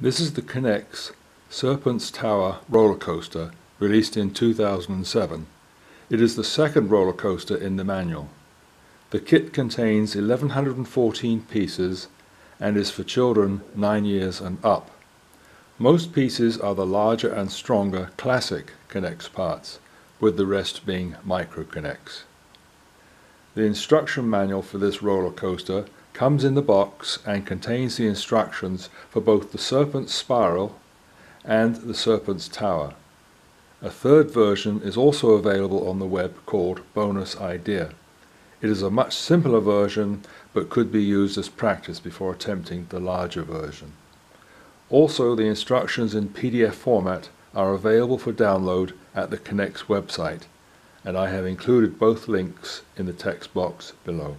This is the K'NEX Serpent's Tower roller coaster, released in 2007. It is the second roller coaster in the manual. The kit contains 1114 pieces and is for children 9 years and up. Most pieces are the larger and stronger classic K'NEX parts, with the rest being micro K'NEX. The instruction manual for this roller coaster comes in the box and contains the instructions for both the Serpent's Spiral and the Serpent's Tower. A third version is also available on the web called Bonus Idea. It is a much simpler version but could be used as practice before attempting the larger version. Also, the instructions in PDF format are available for download at the K'NEX website, and I have included both links in the text box below.